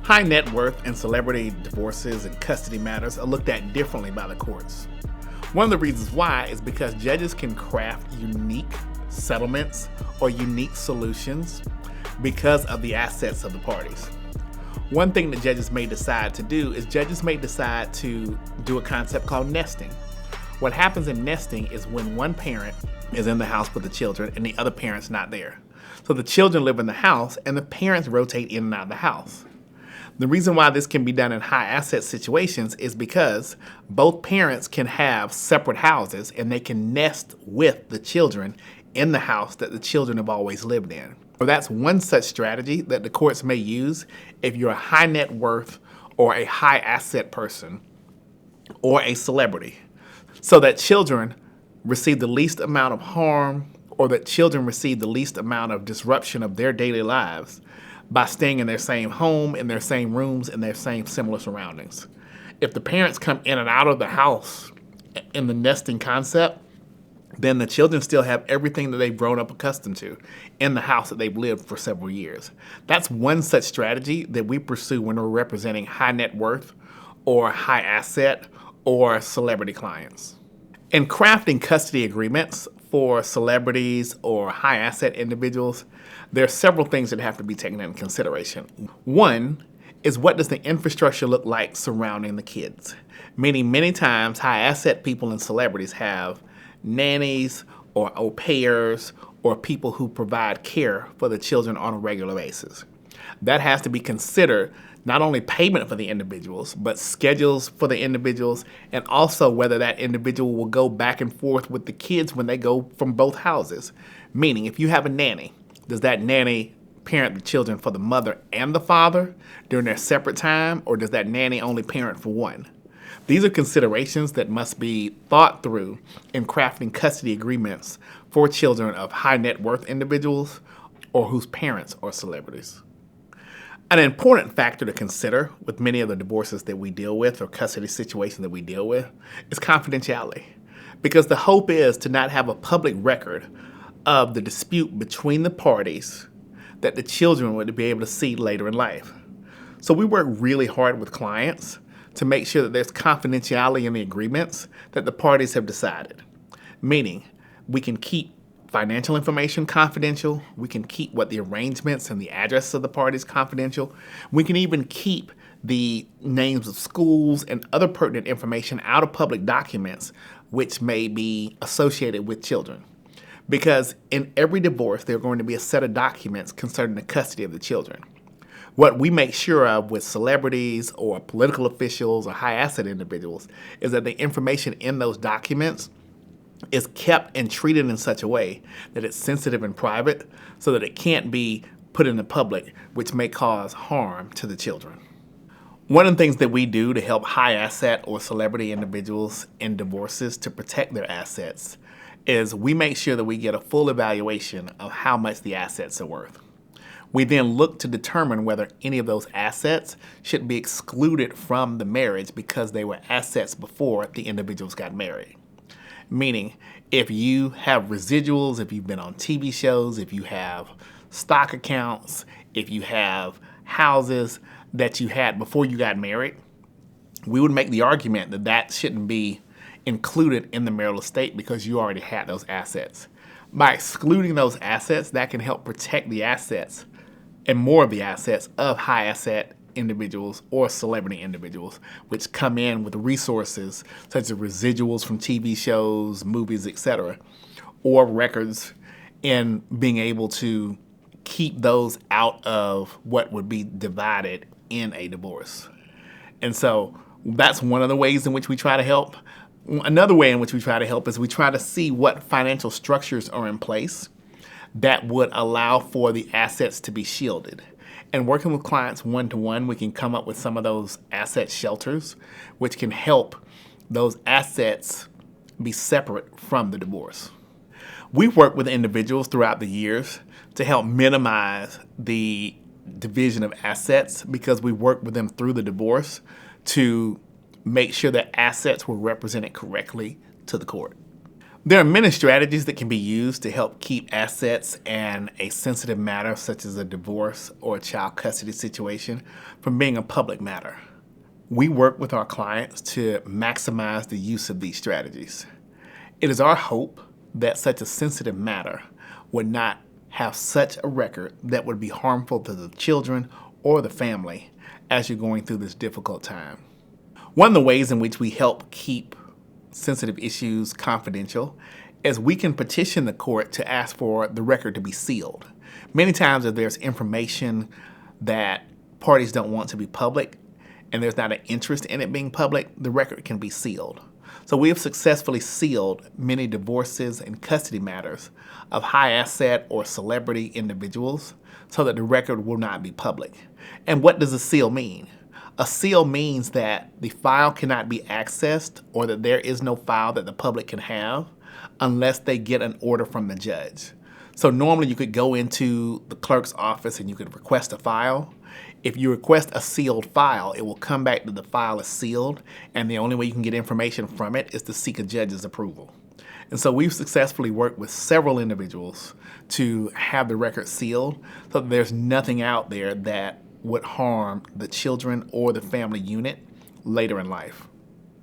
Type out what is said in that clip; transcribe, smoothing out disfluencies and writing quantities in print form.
High net worth and celebrity divorces and custody matters are looked at differently by the courts. One of the reasons why is because judges can craft unique settlements or unique solutions because of the assets of the parties. One thing that judges may decide to do is judges may decide to do a concept called nesting. What happens in nesting is when one parent is in the house with the children and the other parent's not there. So the children live in the house and the parents rotate in and out of the house. The reason why this can be done in high asset situations is because both parents can have separate houses and they can nest with the children in the house that the children have always lived in. So that's one such strategy that the courts may use if you're a high net worth or a high asset person or a celebrity, so that children receive the least amount of harm or that children receive the least amount of disruption of their daily lives by staying in their same home, in their same rooms, in their same similar surroundings. If the parents come in and out of the house in the nesting concept, then the children still have everything that they've grown up accustomed to in the house that they've lived for several years. That's one such strategy that we pursue when we're representing high net worth or high asset or celebrity clients. In crafting custody agreements for celebrities or high asset individuals, there are several things that have to be taken into consideration. One is, what does the infrastructure look like surrounding the kids? Meaning many times high asset people and celebrities have nannies or au pairs or people who provide care for the children on a regular basis. That has to be considered, not only payment for the individuals, but schedules for the individuals, and also whether that individual will go back and forth with the kids when they go from both houses. Meaning, if you have a nanny, does that nanny parent the children for the mother and the father during their separate time, or does that nanny only parent for one? These are considerations that must be thought through in crafting custody agreements for children of high net worth individuals or whose parents are celebrities. An important factor to consider with many of the divorces that we deal with or custody situations that we deal with is confidentiality, because the hope is to not have a public record of the dispute between the parties that the children would be able to see later in life. So we work really hard with clients to make sure that there's confidentiality in the agreements that the parties have decided. Meaning, we can keep financial information confidential, we can keep what the arrangements and the address of the parties confidential, we can even keep the names of schools and other pertinent information out of public documents which may be associated with children. Because in every divorce, there are going to be a set of documents concerning the custody of the children. What we make sure of with celebrities or political officials or high asset individuals is that the information in those documents is kept and treated in such a way that it's sensitive and private so that it can't be put in the public, which may cause harm to the children. One of the things that we do to help high asset or celebrity individuals in divorces to protect their assets is we make sure that we get a full evaluation of how much the assets are worth. We then look to determine whether any of those assets should be excluded from the marriage because they were assets before the individuals got married. Meaning, if you have residuals, if you've been on TV shows, if you have stock accounts, if you have houses that you had before you got married, we would make the argument that that shouldn't be included in the marital estate because you already had those assets. By excluding those assets, that can help protect the assets and more of the assets of high asset individuals or celebrity individuals, which come in with resources such as residuals from TV shows, movies, etc., or records, in being able to keep those out of what would be divided in a divorce. And so that's one of the ways in which we try to help. Another way in which we try to help is we try to see what financial structures are in place that would allow for the assets to be shielded. And working with clients one-to-one, we can come up with some of those asset shelters, which can help those assets be separate from the divorce. We've worked with individuals throughout the years to help minimize the division of assets because we worked with them through the divorce to make sure that assets were represented correctly to the court. There are many strategies that can be used to help keep assets and a sensitive matter such as a divorce or a child custody situation from being a public matter. We work with our clients to maximize the use of these strategies. It is our hope that such a sensitive matter would not have such a record that would be harmful to the children or the family as you're going through this difficult time. One of the ways in which we help keep sensitive issues confidential is we can petition the court to ask for the record to be sealed. Many times if there's information that parties don't want to be public and there's not an interest in it being public, the record can be sealed. So we have successfully sealed many divorces and custody matters of high asset or celebrity individuals so that the record will not be public. And what does a seal mean? A seal means that the file cannot be accessed or that there is no file that the public can have unless they get an order from the judge. So normally you could go into the clerk's office and you could request a file. If you request a sealed file, it will come back that the file is sealed, and the only way you can get information from it is to seek a judge's approval. And so we've successfully worked with several individuals to have the record sealed so that there's nothing out there that would harm the children or the family unit later in life.